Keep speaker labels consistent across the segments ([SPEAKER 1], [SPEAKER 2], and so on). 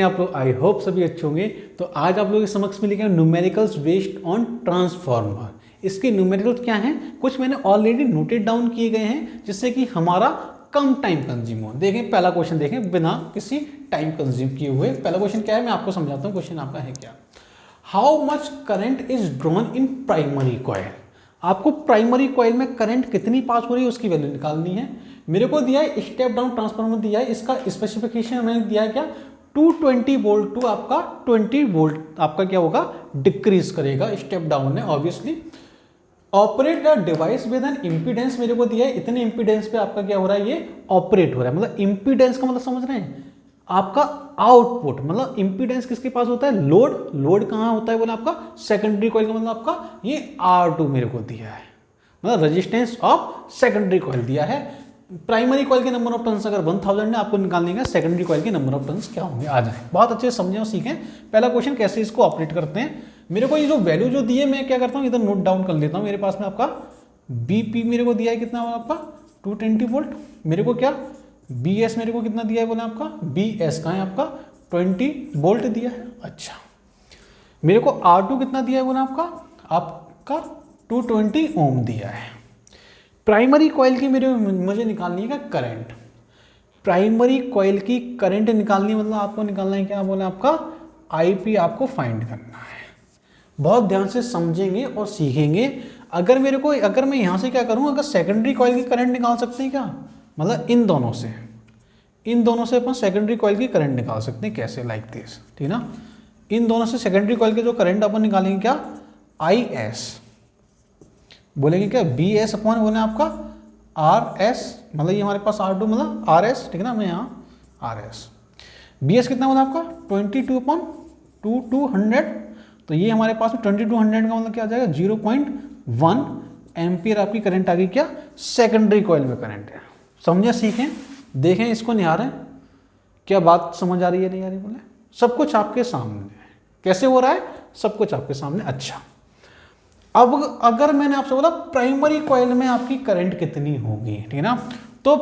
[SPEAKER 1] आप लोग I hope सभी अच्छे होंगे। तो आज आप लोगों के समक्ष में लिखा है न्यूमेरिकल्स बेस्ड ऑन ट्रांसफार्मर। इसके न्यूमेरिकल्स क्या हैं, कुछ मैंने ऑलरेडी नोटेड डाउन किए गए हैं जिससे कि हमारा कम टाइम कंज्यूम हो। देखें पहला क्वेश्चन, देखें बिना किसी टाइम कंज्यूम किए हुए। पहला क्वेश्चन क्या है मैं आपको समझाता हूँ। क्वेश्चन आपका है क्या, how much current is drawn in primary coil. आपको प्राइमरी कॉइल में करंट कितनी पास हो रही है उसकी वैल्यू निकालनी है। मेरे को दिया है स्टेप डाउन ट्रांसफार्मर दिया है, इसका स्पेसिफिकेशन मैंने दिया है क्या, 220 वोल्ट टू आपका 20 वोल्ट आपका क्या होगा, डिक्रीज करेगा स्टेप डाउन ने obviously. Operate the device with an impedance मेरे को दिया है, इतने इंपीडेंस पे आपका क्या हो रहा है, ये ऑपरेट हो रहा है। मतलब इंपीडेंस का मतलब समझ रहे हैं, आपका आउटपुट मतलब इंपीडेंस किसके पास होता है, लोड। लोड कहाँ होता है बोला आपका सेकेंडरी कॉइल का, मतलब आपका ये R2 मेरे को दिया है, मतलब रेजिस्टेंस ऑफ सेकेंडरी कॉइल दिया है। प्राइमरी कॉइल के नंबर ऑफ टर्न्स अगर 1000 है, आपको निकालने का सेकेंडरी कॉइल के नंबर ऑफ टर्न्स क्या होंगे आ जाए। बहुत अच्छे से समझें और सीखें। पहला क्वेश्चन कैसे इसको ऑपरेट करते हैं। मेरे को ये जो वैल्यू जो दी है मैं क्या करता हूँ, इधर नोट डाउन कर लेता हूँ। मेरे पास में आपका BP मेरे को दिया है कितना, आपका 220 वोल्ट। मेरे को क्या BS मेरे को कितना दिया है बोला आपका, BS का है आपका 20 वोल्ट दिया है। अच्छा, मेरे को R2 कितना दिया है बोला आपका 220 ओम दिया है। प्राइमरी कॉइल की मुझे निकालनी है क्या, करंट। प्राइमरी कॉइल की करंट निकालनी है, मतलब आपको निकालना है क्या बोला आपका IP आपको फाइंड करना है। बहुत ध्यान से समझेंगे और सीखेंगे। अगर मैं यहाँ से क्या करूँ, अगर सेकेंडरी कॉइल की करंट निकाल सकते हैं क्या, मतलब इन दोनों से अपन सेकेंडरी कॉइल की करंट निकाल सकते हैं। कैसे, लाइक दिस, ठीक ना। इन दोनों से सेकेंडरी कॉइल के जो करंट अपन निकालेंगे क्या, IS बोलेंगे क्या, BS अपॉन बोले आपका RS, मतलब ये हमारे पास R2 मतलब RS, ठीक है ना। मैं यहाँ RS, BS कितना बोला आपका 22/200, तो ये हमारे पास में 2200 का मतलब क्या आ जाएगा 0.1 एम्पियर आपकी करंट आ गई क्या, सेकेंडरी कॉइल में करंट है। समझे, सीखें, देखें, इसको निहारें, क्या बात समझ आ रही है नहीं आ रही बोले। सब कुछ आपके सामने है, कैसे हो रहा है सब कुछ आपके सामने। अच्छा, अब अगर मैंने आपसे बोला प्राइमरी कॉइल में आपकी करंट कितनी होगी, ठीक है ना, तो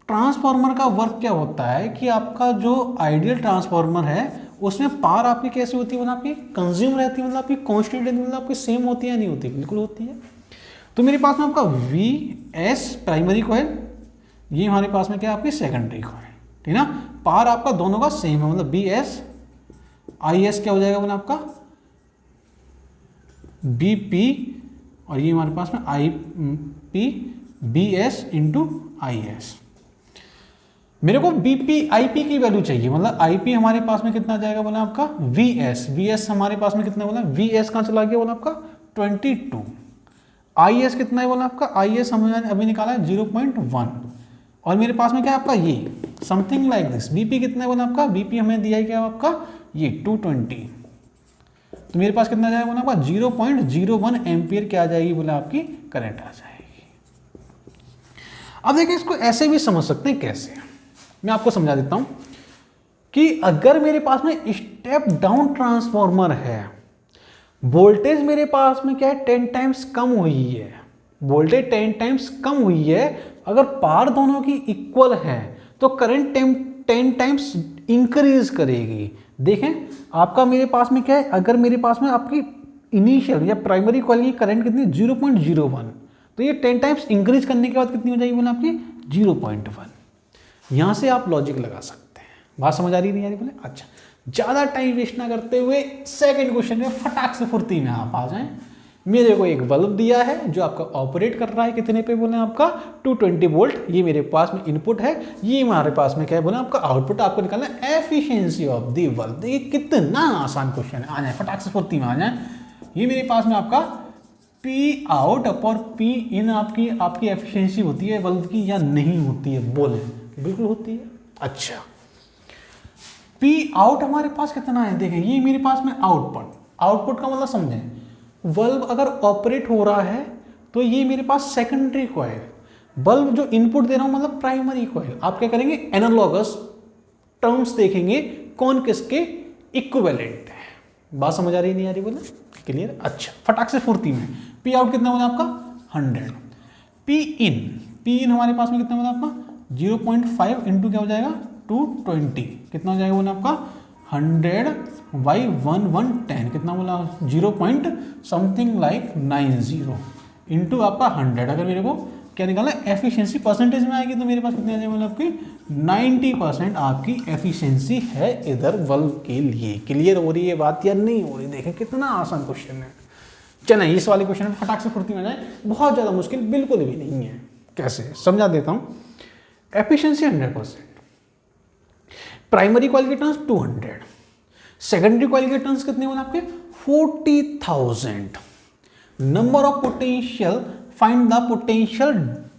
[SPEAKER 1] ट्रांसफार्मर का वर्क क्या होता है कि आपका जो आइडियल ट्रांसफार्मर है उसमें पावर आपकी कैसी होती है, मतलब आपकी कंज्यूम रहती है, मतलब आपकी कांस्टेंट रहती है, मतलब आपकी सेम होती है या नहीं होती, बिल्कुल होती है। तो मेरे पास में आपका VS प्राइमरी कॉइल, ये हमारे पास में क्या है आपकी सेकेंडरी कॉइल, ठीक है ना। पावर आपका दोनों का सेम है, मतलब BS IS क्या हो जाएगा बोला आपका BP, और ये हमारे पास में IP BS इंटू IS। मेरे को IP की वैल्यू चाहिए, मतलब IP हमारे पास में कितना जाएगा बोला आपका VS हमारे पास में कितना बोला, VS कहाँ चला गया बोला आपका 22। IS कितना है बोला आपका, IS हमने अभी निकाला है 0.1, और मेरे पास में क्या है आपका ये समथिंग लाइक दिस। BP कितना है बोला आपका, BP हमें दिया है क्या आपका ये 220, तो मेरे पास कितना जाएगा बोला आपका 0.01 एम्पियर क्या आ जाएगी बोला आपकी करंट आ जाएगी। अब देखिए इसको ऐसे भी समझ सकते हैं, कैसे मैं आपको समझा देता हूं कि अगर मेरे पास में स्टेप डाउन ट्रांसफार्मर है, वोल्टेज मेरे पास में क्या है 10 टाइम्स कम हुई है, वोल्टेज 10 टाइम्स कम हुई है, अगर पावर दोनों की इक्वल है तो करंट 10 टाइम्स इंक्रीज करेगी। देखें आपका मेरे पास में क्या है, अगर मेरे पास में आपकी इनिशियल या प्राइमरी कॉइल की करंट कितनी 0.01, तो ये 10 टाइम्स इंक्रीज करने के बाद कितनी हो जाएगी बोले आपकी 0.1। यहाँ से आप लॉजिक लगा सकते हैं। बात समझ आ रही नहीं आ रही बोले। अच्छा, ज़्यादा टाइम वेस्ट ना करते हुए सेकेंड क्वेश्चन में फटाक से फुर्ती में आप आ जाएं। मेरे को एक बल्ब दिया है जो आपका ऑपरेट कर रहा है कितने पे बोले आपका 220 वोल्ट, ये मेरे पास में इनपुट है, ये हमारे पास में क्या है बोले आपका आउटपुट। आपको निकालना है एफिशिएंसी ऑफ द बल्ब। देखिए कितना आसान क्वेश्चन है, आ जाए फटाक से फुर्ती में आ जाए। ये मेरे पास में आपका P आउट और P इन आपकी एफिशिएंसी होती है बल्ब की या नहीं होती है, बोले बिल्कुल होती है। अच्छा, P आउट हमारे पास कितना है, देखें ये मेरे पास में आउटपुट का मतलब समझें, बल्ब अगर ऑपरेट हो रहा है तो ये मेरे पास सेकेंडरी कॉइल, बल्ब जो इनपुट दे रहा हूं मतलब प्राइमरी कॉइल। आप क्या करेंगे, एनालॉगस टर्म्स देखेंगे कौन किसके इक्विवेलेंट है। बात समझ आ रही नहीं आ रही बोले, क्लियर। अच्छा, फटाक से फुर्ती में P आउट कितना बोला आपका 100, P इन हमारे पास में कितना बोला आपका 0.5 इंटू क्या हो जाएगा 220, कितना हो जाएगा बोला आपका 100 बाई 110 कितना बोला 0 पॉइंट समथिंग लाइक 90 इंटू आपका 100। अगर मेरे को क्या निकालना है एफिशिएंसी परसेंटेज में आएगी तो मेरे पास कितनी आ जाएगी मतलब आपकी 90% आपकी एफिशिएंसी है इधर बल्ब के लिए। क्लियर हो रही है बात या नहीं हो रही? देखें कितना आसान क्वेश्चन है। चलिए इस वाले क्वेश्चन में फटाक से फुर्ती में जाए, बहुत ज़्यादा मुश्किल बिल्कुल भी नहीं है। कैसे समझा देता हूँ। एफिशिएंसी 100%, प्राइमरी कॉइल के टर्न्स 200, सेकेंडरी कॉइल के टर्न्स कितने बोला आपके 40,000। Number of potential, find the potential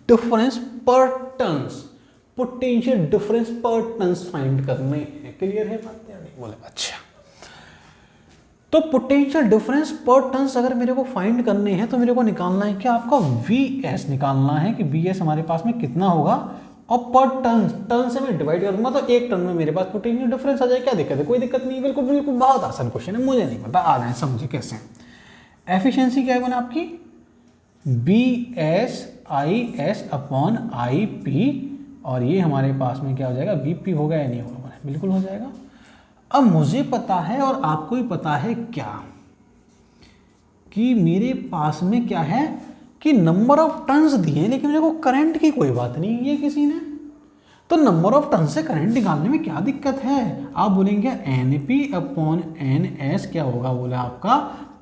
[SPEAKER 1] difference पर टर्न्स, पोटेंशियल डिफरेंस पर टर्न्स फाइंड करने हैं। क्लियर है बात या नहीं? बोले अच्छा। तो पोटेंशियल डिफरेंस पर टर्न्स अगर मेरे को फाइंड करने हैं तो मेरे को निकालना है क्या आपका VS निकालना है कि VS हमारे पास में कितना होगा, और पर टर्न से मैं डिवाइड कर दूंगा तो एक टर्न में मेरे पास पोटेंशियल डिफरेंस आ जाए। क्या दिक्कत है? कोई दिक्कत नहीं, बिल्कुल बिल्कुल बहुत आसान क्वेश्चन है, मुझे नहीं पता, आ जाए समझे कैसे। एफिशिएंसी क्या है बना आपकी BSIS अपॉन IP, और ये हमारे पास में क्या हो जाएगा BP होगा या नहीं होगा? बिल्कुल हो जाएगा। अब मुझे पता है और आपको भी पता है क्या कि मेरे पास में क्या है कि नंबर ऑफ टर्न्स दिए, लेकिन मेरे को करंट की कोई बात नहीं है किसी ने। तो नंबर ऑफ टर्न से करंट निकालने में क्या दिक्कत है? आप बोलेंगे NP अपॉन NS क्या होगा? बोले आपका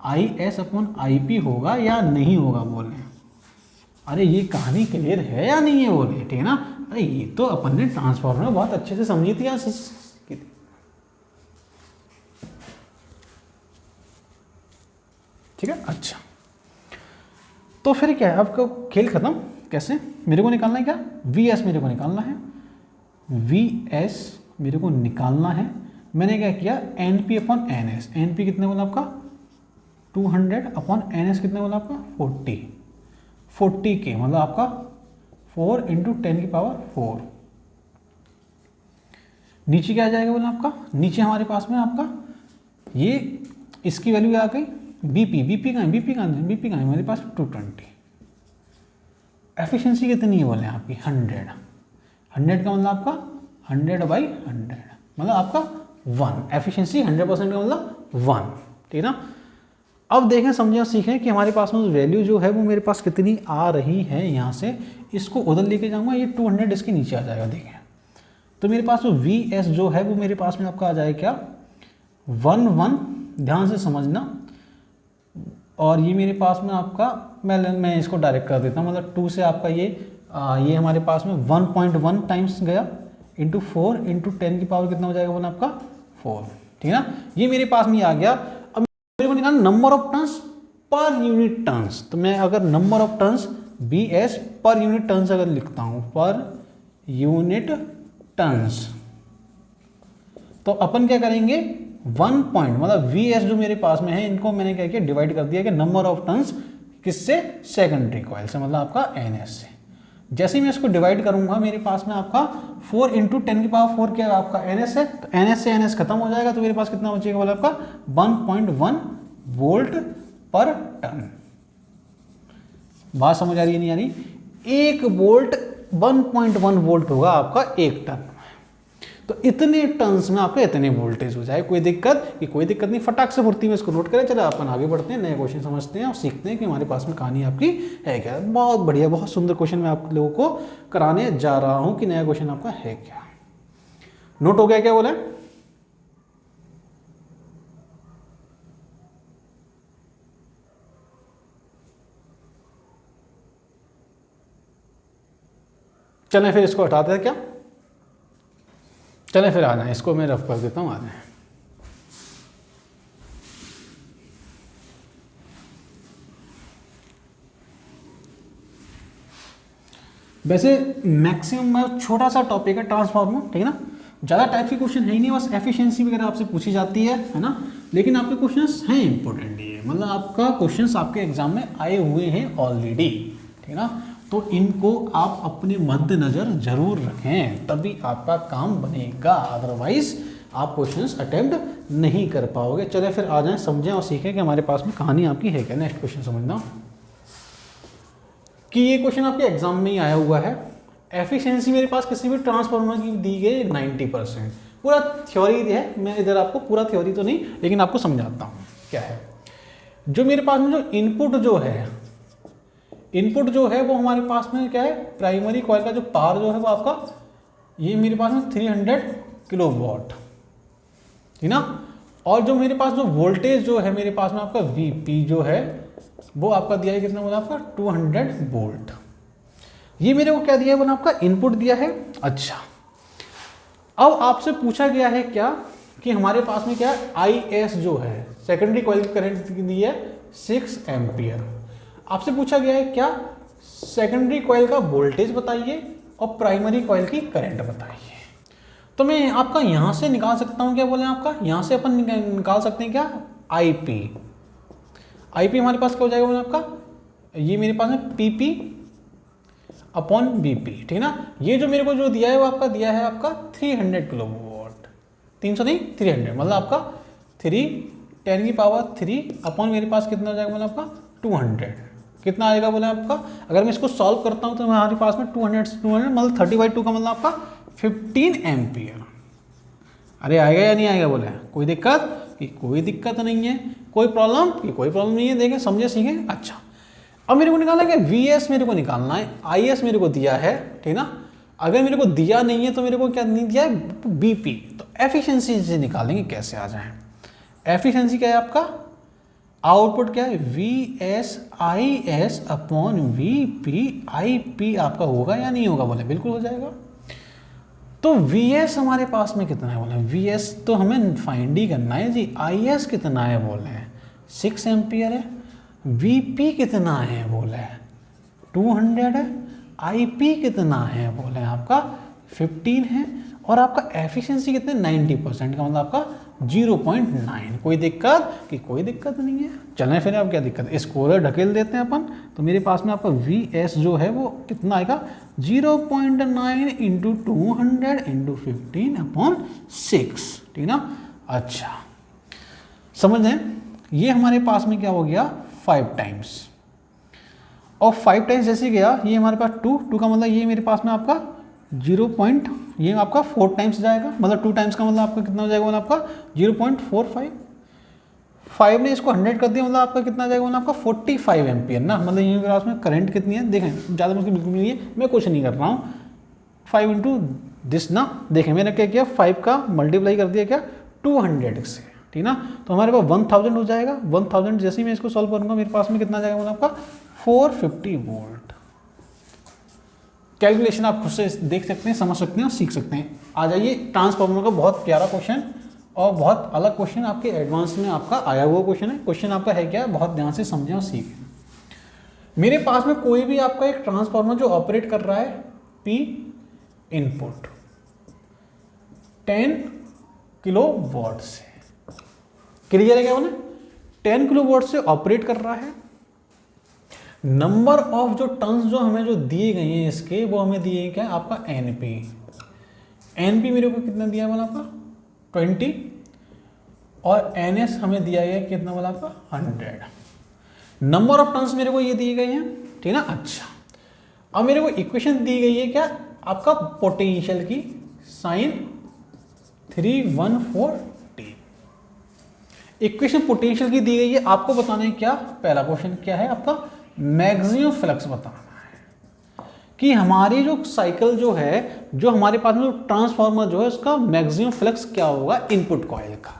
[SPEAKER 1] IS अपॉन IP होगा या नहीं होगा? बोले अरे ये कहानी क्लियर है या नहीं है? बोले ठीक है ना। अरे ये तो अपन ने ट्रांसफार्मर बहुत अच्छे से समझी थी यार। ठीक है अच्छा। तो फिर क्या है आपका खेल खत्म। कैसे मेरे को निकालना है क्या VS मेरे को निकालना है, VS मेरे को निकालना है। मैंने क्या किया NP अपॉन NS, NP कितने बोला आपका 200 अपॉन NS कितने बोला आपका 40 के मतलब आपका 4 इंटू 10 की पावर 4। नीचे क्या आ जाएगा बोला आपका, नीचे हमारे पास में आपका ये इसकी वैल्यू आ गई BP का है हमारे पास 220। एफिशिएंसी कितनी है बोले आपकी 100 का मतलब आपका 100 बाई 100 मतलब आपका 1। एफिशिएंसी 100% का मतलब 1। ठीक है ना। अब देखें समझें और सीखें कि हमारे पास में वैल्यू जो है वो मेरे पास कितनी आ रही है। यहाँ से इसको उधर लेके जाऊँगा, ये 200 इसके नीचे आ जाएगा। देखें तो मेरे पास में VS जो है वो मेरे पास में आपका आ जाएगा क्या 1 ध्यान से समझना। और ये मेरे पास में आपका मैं इसको डायरेक्ट कर देता हूँ, मतलब 2 से आपका ये हमारे पास में 1.1 टाइम्स गया इंटू 4 इंटू 10 की पावर कितना हो जाएगा बोला आपका 4। ठीक है ना। ये मेरे पास में आ गया। अब मेरे को निकालना number of turns per unit turns. तो मैं अगर number of turns BS per unit turns अगर लिखता हूँ पर यूनिट टर्न्स, तो अपन क्या करेंगे 1 पॉइंट मतलब VS जो मेरे पास में है इनको मैंने क्या किया डिवाइड कर दिया कि नंबर ऑफ टर्न्स किससे सेकेंडरी कॉइल से मतलब आपका NS से। जैसे ही मैं इसको डिवाइड करूंगा मेरे पास में आपका 4 इंटू 10 की पावर 4 क्या आपका NS है, तो NS से NS खत्म हो जाएगा तो मेरे पास कितना बचेगा बोला आपका 1.1 वोल्ट पर टन। बात समझ आ रही है नहीं आ रही? 1 वोल्ट 1.1 वोल्ट होगा आपका 1 टन। तो इतने टर्न्स में आपका इतने वोल्टेज हो जाए। कोई दिक्कत? कि कोई दिक्कत नहीं, फटाक से फुर्ती में इसको नोट करें। चलो अपन आगे बढ़ते हैं, नए क्वेश्चन समझते हैं और सीखते हैं कि हमारे पास में कहानी आपकी है क्या। बहुत बढ़िया बहुत सुंदर क्वेश्चन मैं आप लोगों को कराने जा रहा हूं कि नया क्वेश्चन आपका है क्या। नोट हो गया क्या बोला? चलें फिर इसको हटाते हैं क्या? चलें फिर आ जाए, इसको मैं रफ कर देता हूँ, आ जाए। वैसे मैक्सिमम छोटा सा टॉपिक है ट्रांसफार्मर, ठीक है ना। ज़्यादा टाइप के क्वेश्चन है ही नहीं, बस एफिशिएंसी वगैरह आपसे पूछी जाती है ना। लेकिन आपके क्वेश्चंस हैं इंपॉर्टेंट, ये मतलब आपका क्वेश्चंस आपके एग्जाम में आए हुए हैं ऑलरेडी, ठीक है ना। तो इनको आप अपने मद्देनजर जरूर रखें, तभी आपका काम बनेगा, अदरवाइज आप क्वेश्चंस अटेम्प्ट नहीं कर पाओगे। चले फिर आ जाएं, समझें और सीखें कि हमारे पास में कहानी आपकी है क्या। नेक्स्ट क्वेश्चन समझना कि ये क्वेश्चन आपके एग्जाम में ही आया हुआ है। एफिशिएंसी मेरे पास किसी भी ट्रांसफार्मर की दी गई 90%। पूरा थ्योरी है, मैं इधर आपको पूरा थ्योरी तो नहीं लेकिन आपको समझाता हूँ क्या है। जो मेरे पास में जो इनपुट जो है वो हमारे पास में क्या है, प्राइमरी कॉइल का जो पावर जो है वो आपका ये मेरे पास में 300 किलोवाट, ठीक ना। और जो मेरे पास जो वोल्टेज जो है मेरे पास में आपका Vp जो है वो आपका दिया है कितना बोला आपका 200 वोल्ट। ये मेरे को क्या दिया है बोला आपका इनपुट दिया है। अच्छा, अब आपसे पूछा गया है क्या कि हमारे पास में क्या IS जो है सेकेंडरी कॉइल की करंट दी है 6 एम्पियर। आपसे पूछा गया है क्या सेकेंडरी कॉइल का वोल्टेज बताइए और प्राइमरी कॉइल की करंट बताइए। तो मैं आपका यहां से निकाल सकता हूं क्या बोले आपका, यहां से अपन निकाल सकते हैं क्या IP हमारे पास क्या हो जाएगा बोले आपका, ये मेरे पास में PP अपॉन BP, ठीक ना। ये जो मेरे को जो दिया है वो आपका दिया है आपका 300 किलोवाट, 300 नहीं 300, मतलब आपका 3 अपॉन मेरे पास कितना हो जाएगा बोला आपका 200, कितना आएगा बोला आपका। अगर मैं इसको सॉल्व करता हूँ तो हमारे पास में 200 मतलब 30/2 का मतलब आपका 15 एम्पियर। अरे आएगा या नहीं आएगा बोले, कोई दिक्कत कि कोई दिक्कत नहीं है, कोई प्रॉब्लम कि कोई प्रॉब्लम नहीं है, देखें समझे सीखे। अच्छा, अब मेरे को निकालना है कि VS मेरे को निकालना है, IS मेरे को दिया है, ठीक ना। अगर मेरे को दिया नहीं है तो मेरे को क्या नहीं दिया है BP, तो एफिशिएंसी से निकालेंगे कैसे आ जाए। एफिशिएंसी क्या है आपका, आउटपुट क्या है VS/IS अपॉन VP/IP आपका होगा या नहीं होगा बोले, बिल्कुल हो जाएगा। तो VS हमारे पास में कितना है बोले, VS तो हमें फाइंड ही करना है जी। IS कितना है बोले 6 एम्पियर है, VP कितना है बोले 200 है, IP कितना है बोले आपका 15 है, और आपका एफिशिएंसी कितने 90% का मतलब आपका 0.9। कोई दिक्कत कि कोई दिक्कत नहीं है। चलें फिर अब क्या दिक्कत है, स्कोर ढकेल देते हैं अपन। तो मेरे पास में आपका VS जो है वो कितना आएगा 0.9 इंटू 200 इंटू 15 अपॉन 6, ठीक ना। अच्छा समझ लें, ये हमारे पास में क्या हो गया 5 टाइम्स, और 5 टाइम्स जैसे गया ये हमारे पास 2 का मतलब ये मेरे पास में आपका 0. ये आपका 4 टाइम्स जाएगा, मतलब 2 टाइम्स का मतलब आपका कितना हो जाएगा मतलब आपका 0.45। 5 ने इसको 100 कर दिया मतलब आपका कितना जाएगा मतलब आपका 45 एम्पियर ना। मतलब ये मेरे पास में करंट कितनी है देखें, ज़्यादा मुश्किल बिल्कुल नहीं है, मैं कुछ नहीं कर रहा हूँ। 5 इंटू दिस ना, देखें मैंने क्या किया 5 का मल्टीप्लाई कर दिया क्या 200 से, ठीक ना। तो हमारे पास 1000 हो जाएगा। 1000 जैसे ही मैं इसको सॉल्व करूँगा मेरे पास में कितना जाएगा मतलब आपका 450 वोल्ट। कैलकुलेशन आप खुद से देख सकते हैं, समझ सकते हैं और सीख सकते हैं। आ जाइए ट्रांसफार्मर का बहुत प्यारा क्वेश्चन और बहुत अलग क्वेश्चन आपके एडवांस में आपका आया हुआ क्वेश्चन है। क्वेश्चन आपका है क्या, बहुत ध्यान से समझें और सीखें। मेरे पास में कोई भी आपका एक ट्रांसफार्मर जो ऑपरेट कर रहा है P इनपुट 10 किलोवाट से, क्लियर है क्या बोले 10 किलोवाट से ऑपरेट कर रहा है। नंबर ऑफ जो टर्न्स जो हमें जो दिए गए हैं इसके वो हमें दिए हैं क्या आपका NP मेरे को कितना दिया बोला आपका 20, और NS हमें दिया गया कितना बोला आपका 100। नंबर ऑफ टर्न्स मेरे को ये दिए गए हैं, ठीक है ना। अच्छा, अब मेरे को इक्वेशन दी गई है क्या आपका पोटेंशियल की sin 314t। इक्वेशन पोटेंशियल की दी गई है, आपको बताना है क्या, पहला क्वेश्चन क्या है आपका मैक्सिमम फ्लक्स बताना है कि हमारी जो साइकिल जो है, जो हमारे पास में जो ट्रांसफार्मर जो है उसका मैक्सिमम फ्लक्स क्या होगा इनपुट कॉइल का।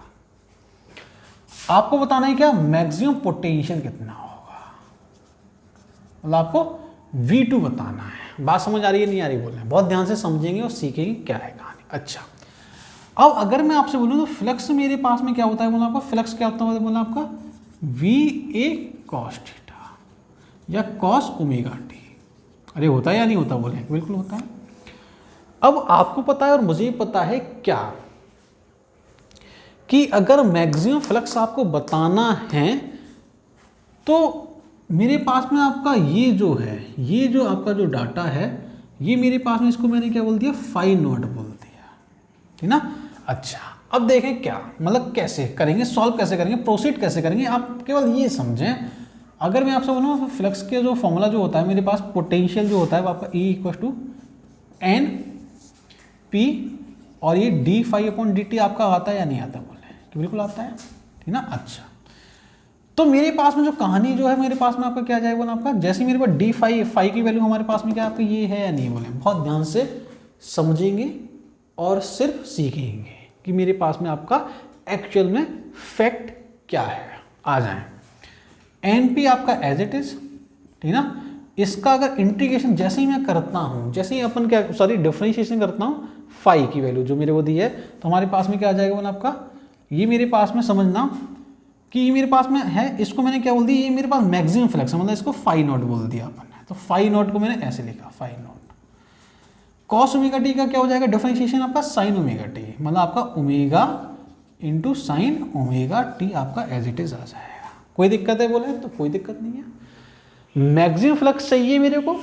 [SPEAKER 1] आपको बताना है क्या मैक्सिमम पोटेंशियल कितना होगा, मतलब आपको V2 बताना है। बात समझ आ रही है नहीं आ रही बोल रहे हैं, बहुत ध्यान से समझेंगे और सीखेंगे क्या है कहानी। अच्छा, अब अगर मैं आपसे बोलूँ तो फ्लक्स मेरे पास में क्या होता है बोला आपका, फ्लक्स क्या होता है बोला आपका VA cos थीटा या cos ओमेगा टी। अरे होता है या नहीं होता बोले, बिल्कुल होता है। अब आपको पता है और मुझे पता है क्या कि अगर मैक्सिमम फ्लक्स आपको बताना है तो मेरे पास में आपका ये जो है, ये जो आपका जो डाटा है ये मेरे पास में, इसको मैंने क्या बोल दिया फाई नॉट बोल दिया, ठीक ना। अच्छा, अब देखें क्या मतलब कैसे करेंगे, सॉल्व कैसे करेंगे, प्रोसीड कैसे करेंगे, आप केवल ये समझें। अगर मैं आपसे बोलूँ फ्लक्स के जो फॉर्मूला जो होता है मेरे पास, पोटेंशियल जो होता है वो आपका E = NP और ये D phi upon D T आपका आता है या नहीं आता, बोले कि बिल्कुल आता है, ठीक ना। अच्छा, तो मेरे पास में जो कहानी जो है मेरे पास में आपका क्या जाएगा बोला आपका, जैसे मेरे पास डी फाई की वैल्यू हमारे पास में क्या आपका ये है या नहीं, बोले बहुत ध्यान से समझेंगे और सिर्फ सीखेंगे कि मेरे पास में आपका एक्चुअल में फैक्ट क्या है। आ जाए एन पी आपका एज इट इज, ठीक ना। इसका अगर इंटीग्रेशन जैसे ही मैं करता हूँ, जैसे ही अपन क्या सॉरी डिफरेंशिएशन करता हूँ फाई की वैल्यू जो मेरे को दी है, तो हमारे पास में क्या आ जाएगा बोला आपका, ये मेरे पास में समझना कि ये मेरे पास में है, इसको मैंने क्या बोल दिया, ये मेरे पास मैक्सिमम फ्लक्स है, मतलब इसको फाई नॉट बोल दिया अपन ने। तो फाई नॉट को मैंने ऐसे लिखा, phi not cos omega T का क्या हो जाएगा डिफरेंशिएशन आपका साइन ओमेगा टी, मतलब आपका omega into sine omega T आपका एज इट इज आ जाएगा। कोई दिक्कत है बोले तो कोई दिक्कत नहीं है। मैक्सिमम फ्लक्स चाहिए मेरे को,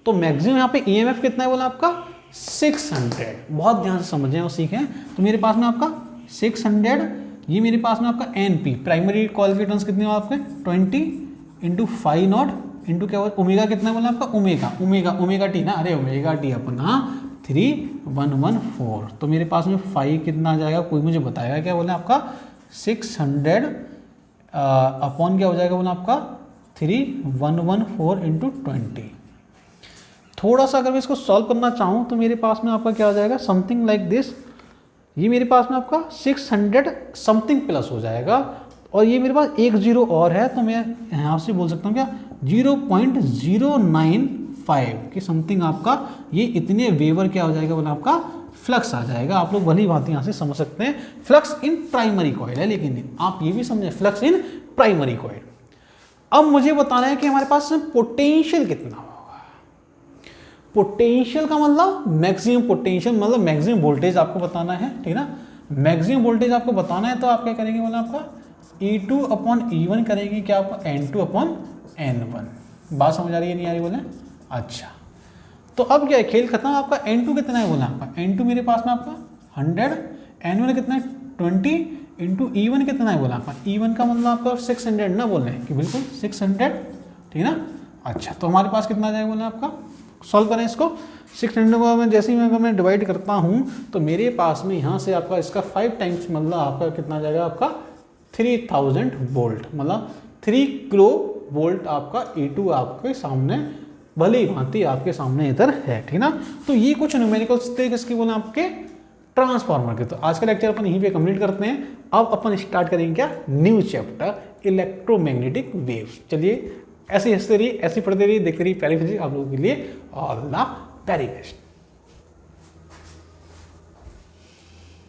[SPEAKER 1] तो मैक्सिमम यहाँ पे ईएमएफ कितना है बोला आपका 600, बहुत ध्यान से समझें और सीखें। तो मेरे पास में आपका 600, ये मेरे पास में आपका एन पी प्राइमरी कॉइल के टर्न्स कितने हो आपके 20 इंटू फाई नॉट इंटू क्या ओमेगा कितना बोला आपका ओमेगा टी ना, अरे ओमेगा टी अपना 3114। तो मेरे पास में फाई कितना आ जाएगा, कोई मुझे बताएगा क्या बोले आपका 600 अपॉन क्या हो जाएगा बोला आपका 3114 इंटू 20। थोड़ा सा अगर मैं इसको सॉल्व करना चाहूँ तो मेरे पास में आपका क्या हो जाएगा समथिंग लाइक दिस, ये मेरे पास में आपका 600 समथिंग प्लस हो जाएगा, और ये मेरे पास एक जीरो और है, तो मैं यहाँ से बोल सकता हूँ क्या 0.095 की समथिंग आपका ये इतने वेवर क्या हो जाएगा बोला आपका फ्लक्स आ जाएगा। आप लोग भली बात यहाँ से समझ सकते हैं, फ्लक्स इन प्राइमरी कॉइल है, लेकिन आप ये भी समझें फ्लक्स इन प्राइमरी कॉइल। अब मुझे बताना है कि हमारे पास पोटेंशियल कितना होगा। पोटेंशियल का मतलब मैक्सिमम पोटेंशियल, मतलब मैक्सिमम वोल्टेज आपको बताना है, ठीक ना। मैक्सिमम वोल्टेज आपको बताना है तो आप क्या करेंगे बोला आपका E2 अपॉन E1 करेंगे क्या आपका N2 अपॉन N1। बात समझ आ रही है नहीं आ रही बोले। अच्छा, तो अब क्या है खेल खत्म। आपका N2 कितना है बोला आपका N2 मेरे पास में आपका 100, N1 कितना है 20 इंटू E1 कितना है बोला आपका E1 का मतलब आपका 600 ना बोल रहे हैं कि बिल्कुल 600, ठीक ना। अच्छा, तो हमारे पास कितना आ जाएगा बोला आपका, सॉल्व करें इसको 600 को मैं जैसे ही मैं डिवाइड करता हूँ तो मेरे पास में यहाँ से आपका इसका 5 टाइम्स मतलब आपका कितना आ जाएगा आपका 3000 वोल्ट, मतलब 3 किलो वोल्ट आपका E2 आपके सामने भली भांति आपके सामने इधर है, ठीक ना। तो ये कुछ न्यूमेरिकल्स थे किसके बोले आपके ट्रांसफार्मर के। तो आज का लेक्चर अपन यहीं पे कंप्लीट करते हैं। अब अपन स्टार्ट करेंगे क्या न्यू चैप्टर इलेक्ट्रोमैग्नेटिक वेव्स। चलिए ऐसे हंसते रहिए, ऐसे पढ़ते रहिए, देखते रहिए पहली फिजिक्स आप लोगों के लिए। All the very best.